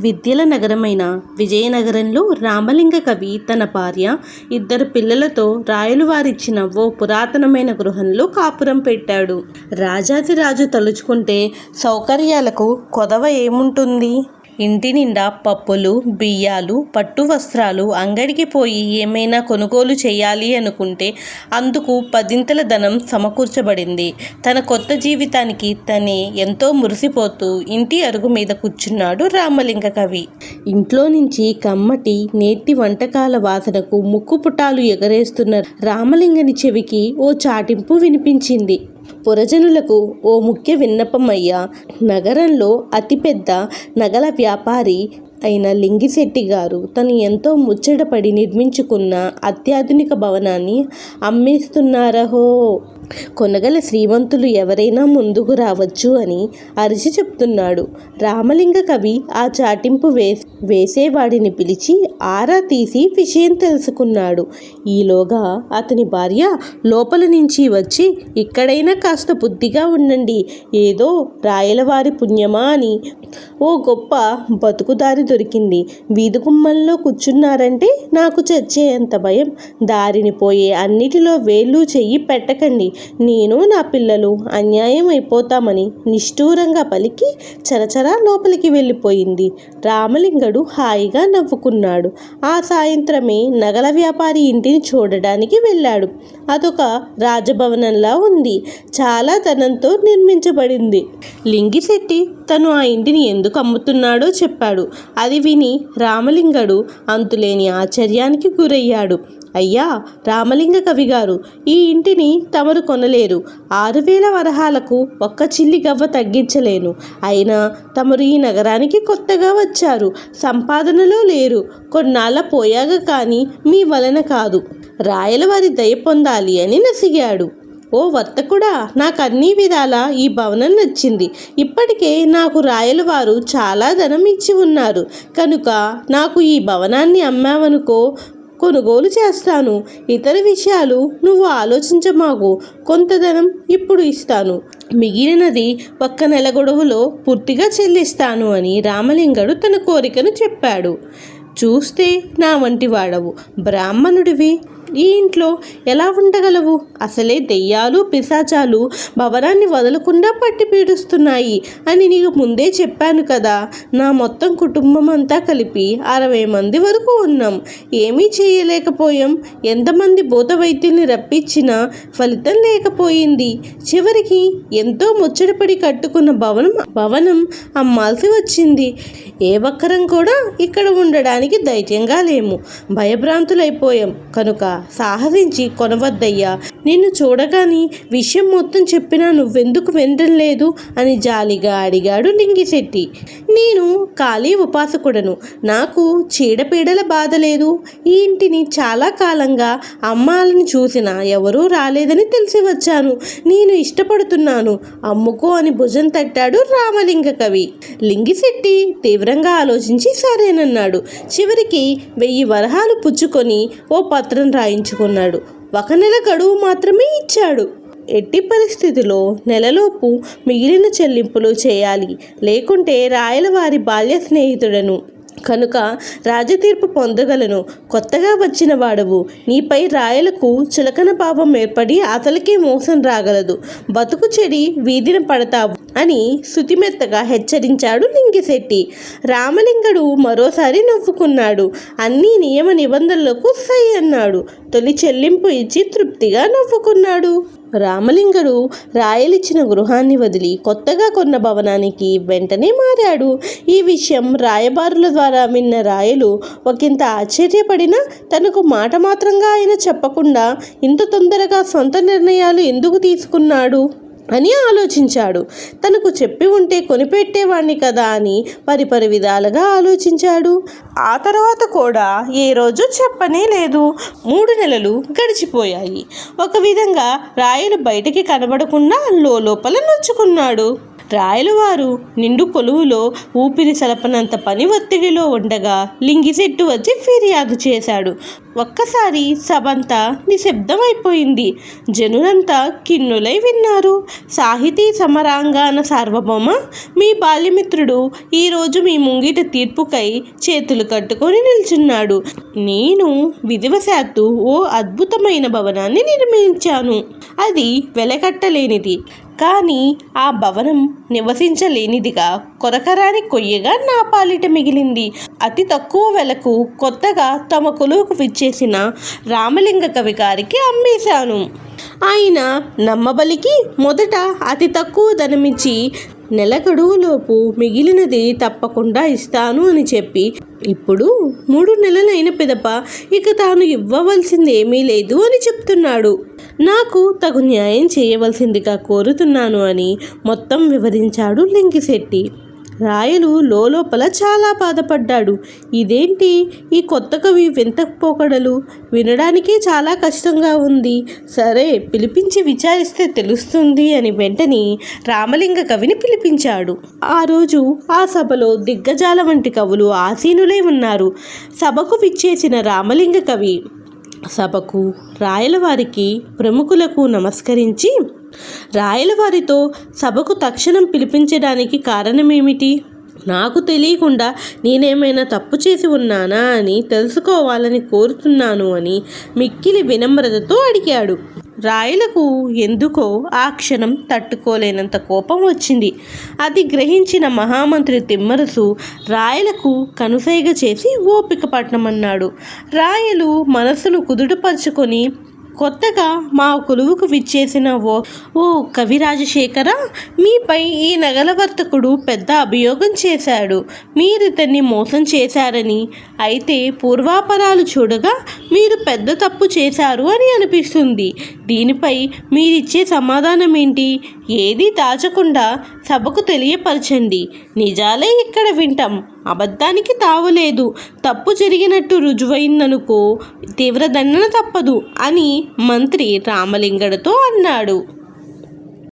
విద్యల నగరమైన విజయనగరంలో రామలింగ కవి తన భార్య, 2 పిల్లలతో రాయలవారిచ్చిన ఓ పురాతనమైన గృహంలో కాపురం పెట్టాడు. రాజాధిరాజు తలుచుకుంటే సౌకర్యాలకు కొదవ ఏముంటుంది? ఇంటి నిండా పప్పులు, బియ్యాలు, పట్టు వస్త్రాలు. అంగడికి పోయి ఏమైనా కొనుగోలు చేయాలి అనుకుంటే అందుకు 10ంతల ధనం సమకూర్చబడింది. తన కొత్త జీవితానికి తనే ఎంతో మురిసిపోతూ ఇంటి అరుగు మీద కూర్చున్నాడు రామలింగ కవి. ఇంట్లో నుంచి కమ్మటి నేతి వంటకాల వాసనకు ముక్కుపుటాలు ఎగరేస్తున్న రామలింగని చెవికి ఓ చాటింపు వినిపించింది. పురజనులకు ఓ ముఖ్య విన్నపమయ్యా. నగరంలో అతిపెద్ద నగల వ్యాపారి అయిన లింగిశెట్టి గారు తను ఎంతో ముచ్చటపడి నిర్మించుకున్న అత్యాధునిక భవనాన్ని అమ్మేస్తున్నారహో. కొనగల శ్రీమంతులు ఎవరైనా ముందుకు రావచ్చు అని అరిచి చెప్తున్నాడు. రామలింగ కవి ఆ చాటింపు వేసేవాడిని పిలిచి ఆరా తీసి విషయం తెలుసుకున్నాడు. ఈలోగా అతని భార్య లోపల నుంచి వచ్చి, ఇక్కడైనా కాస్త బుద్ధిగా ఉండండి, ఏదో రాయలవారి పుణ్యమా అని ఓ గొప్ప బతుకుదారి దొరికింది. వీధి గుమ్మంలో కూర్చున్నారంటే నాకు చచ్చేంత భయం. దారిని పోయే అన్నిటిలో వేళ్ళు చెయ్యి పెట్టకండి, నేను నా పిల్లలు అన్యాయం అయిపోతామని నిష్ఠూరంగా పలికి చరచరా లోపలికి వెళ్ళిపోయింది. రామలింగడు హాయిగా నవ్వుకున్నాడు. ఆ సాయంత్రమే నగల వ్యాపారి ఇంటిని చూడడానికి వెళ్ళాడు. అదొక రాజభవనంలా ఉంది. చాలా ధనంతో నిర్మించబడింది. లింగిశెట్టి తను ఆ ఇంటిని ఎందుకు అమ్ముతున్నాడో చెప్పాడు. అది విని రామలింగడు అంతులేని ఆశ్చర్యానికి గురయ్యాడు. అయ్యా రామలింగ కవి గారు, ఈ ఇంటిని తమరు కొనలేరు. 6000 వరహాలకు ఒక్క చిల్లి గవ్వ తగ్గించలేను. అయినా తమరు ఈ నగరానికి కొత్తగా వచ్చారు, సంపాదనలో లేరు. కొన్నాళ్ళ పోయాక కానీ మీ వలన కాదు, రాయలవారి దయ పొందాలి అని నసిగాడు. ఓ వర్తకుడా, నాకు అన్ని విధాలా ఈ భవనం నచ్చింది. ఇప్పటికే నాకు రాయలవారు చాలా ధనం ఇచ్చి ఉన్నారు కనుక నాకు ఈ భవనాన్ని అమ్మావనుకో, కొనుగోలు చేస్తాను. ఇతర విషయాలు నువ్వు ఆలోచించమాకు. కొంత ధనం ఇప్పుడు ఇస్తాను, మిగిలినది 1 నెల గడువులో పూర్తిగా చెల్లిస్తాను అని రామలింగడు తన కోరికను చెప్పాడు. చూస్తే నా వంటి వాడవు, బ్రాహ్మణుడివి, ఈ ఇంట్లో ఎలా ఉండగలవు? అసలే దెయ్యాలు పిశాచాలు భవనాన్ని వదలకుండా పట్టి పీడిస్తున్నాయి అని నీకు ముందే చెప్పాను కదా. నా మొత్తం కుటుంబం అంతా కలిపి 60 మంది వరకు ఉన్నాం. ఏమీ చేయలేకపోయాం. ఎంతమంది భూత వైద్యుల్ని రప్పించినా ఫలితం లేకపోయింది. చివరికి ఎంతో ముచ్చటపడి కట్టుకున్న భవనం అమ్మాల్సి వచ్చింది. ఏ ఒక్కరం కూడా ఇక్కడ ఉండడానికి ధైర్యంగా లేము. భయభ్రాంతులైపోయాం కనుక సాహసించి కొనవద్దయ్యా. నిన్ను చూడగాని విషయం మొత్తం చెప్పినా నువ్వెందుకు వినడం లేదు అని జాలిగా అడిగాడు లింగిశెట్టి. నేను ఖాళీ ఉపాసకుడను, నాకు చీడపీడల బాధ లేదు. ఈ ఇంటిని చాలా కాలంగా అమ్మాలని చూసినా ఎవరూ రాలేదని తెలిసి వచ్చాను. నేను ఇష్టపడుతున్నాను, అమ్ముకో అని భుజం తట్టాడు రామలింగ కవి. లింగిశెట్టి తీవ్రంగా ఆలోచించి సరేనన్నాడు. చివరికి 1000 వరహాలు పుచ్చుకొని ఓ పత్రం రాయించుకున్నాడు. 1 నెల గడువు మాత్రమే ఇచ్చాడు. ఎట్టి పరిస్థితిలో నెలలోపు మిగిలిన చెల్లింపులు చేయాలి, లేకుంటే రాయలవారి బాల్య స్నేహితుడను కనుక రాజతీర్పు పొందగలను. కొత్తగా వచ్చిన వాడవు, నీపై రాయలకు చులకన పాపం ఏర్పడి అతలికే మోసం రాగలదు. బతుకు చెడి వీధిన పడతావు అని శుతిమెత్తగా హెచ్చరించాడు లింగిశెట్టి. రామలింగడు మరోసారి నవ్వుకున్నాడు. అన్ని నియమ నిబంధనలకు సై అన్నాడు. తొలి చెల్లింపు ఇచ్చి తృప్తిగా నవ్వుకున్నాడు. రామలింగడు రాయలిచ్చిన గృహాన్ని వదిలి కొత్తగా కొన్న భవనానికి వెంటనే మారాడు. ఈ విషయం రాయబారుల ద్వారా విన్న రాయలు ఒకంత ఆశ్చర్యపడినా తనకు మాట మాత్రంగా ఆయన చెప్పకుండా ఇంత తొందరగా సొంత నిర్ణయాలు ఎందుకు తీసుకున్నాడు అని ఆలోచించాడు. తనకు చెప్పి ఉంటే కొనిపెట్టేవాణ్ణి కదా అని పరిపరి విధాలుగా ఆలోచించాడు. ఆ తర్వాత కూడా ఏ రోజు చెప్పనే లేదు. 3 నెలలు గడిచిపోయాయి. ఒక విధంగా రాయలు బయటికి కనబడకుండా లోపల నొచ్చుకున్నాడు. రాయలవారు నిండు కొలువులో ఊపిరి సలపనంత పని ఒత్తిడిలో ఉండగా లింగిశెట్టి వచ్చి ఫిర్యాదు చేశాడు. ఒక్కసారి సభంతా నిశ్శబ్దమైపోయింది. జనులంతా కిన్నులై విన్నారు. సాహితీ సమరాంగణ సార్వభౌమ, మీ బాల్యమిత్రుడు ఈరోజు మీ ముంగిట తీర్పుకై చేతులు కట్టుకొని నిల్చున్నాడు. నేను విధివశాత్తు ఓ అద్భుతమైన భవనాన్ని నిర్మించాను. అది వెలకట్టలేనిది, కానీ ఆ భవనం నివసించలేనిదిగా, కొరకరాని కొయ్యగా నా పాలిట మిగిలింది. అతి తక్కువ వెలకు కొత్తగా తమ కొలువుకు విచ్చేసిన రామలింగ కవి గారికి అమ్మేశాను. ఆయన నమ్మబలికి మొదట అతి తక్కువ ధనమిచ్చి నెల గడువులోపు మిగిలినది తప్పకుండా ఇస్తాను అని చెప్పి, ఇప్పుడు 3 నెలలైన పిదప ఇక తాను ఇవ్వవలసిందేమీ లేదు అని చెప్తున్నాడు. నాకు తగు న్యాయం చేయవలసిందిగా కోరుతున్నాను అని మొత్తం వివరించాడు లింగిశెట్టి. రాయలు లోపల చాలా బాధపడ్డాడు. ఇదేంటి ఈ కొత్త కవి వింత పోకడలు, వినడానికే చాలా కష్టంగా ఉంది. సరే, పిలిపించి విచారిస్తే తెలుస్తుంది అని వెంటనే రామలింగ కవిని పిలిపించాడు. ఆ రోజు ఆ సభలో దిగ్గజాల వంటి కవులు ఆసీనులై ఉన్నారు. సభకు విచ్చేసిన రామలింగ కవి సభకు, రాయలవారికి, ప్రముఖులకు నమస్కరించి, రాయలవారితో సభకు తక్షణం పిలిపించడానికి కారణమేమిటి? నాకు తెలియకుండా నేనేమైనా తప్పు చేసి ఉన్నానా అని తెలుసుకోవాలని కోరుతున్నాను అని మిక్కిలి వినమ్రతతో అడిగాడు. రాయలకు ఎందుకో ఆ క్షణం తట్టుకోలేనంత కోపం వచ్చింది. అది గ్రహించిన మహామంత్రి తిమ్మరసు రాయలకు కనుసైగ చేసి ఓపిక పట్టమన్నాడు. రాయలు మనసును కుదుటపరుచుకొని, కొత్తగా మా కొలువుకు విచ్చేసిన ఓ కవి రాజశేఖర, మీపై ఈ నగల వర్తకుడు పెద్ద అభియోగం చేశాడు. మీరితన్ని మోసం చేశారని, అయితే పూర్వాపరాలు చూడగా మీరు పెద్ద తప్పు చేశారు అని అనిపిస్తుంది. దీనిపై మీరిచ్చే సమాధానం ఏంటి? ఏదీ దాచకుండా సభకు తెలియపరచండి. నిజాలే ఇక్కడ వింటాం, అబద్ధానికి తావులేదు. తప్పు జరిగినట్టు రుజువైందనుకో తీవ్ర దండన తప్పదు అని మంత్రి రామలింగడితో అన్నాడు.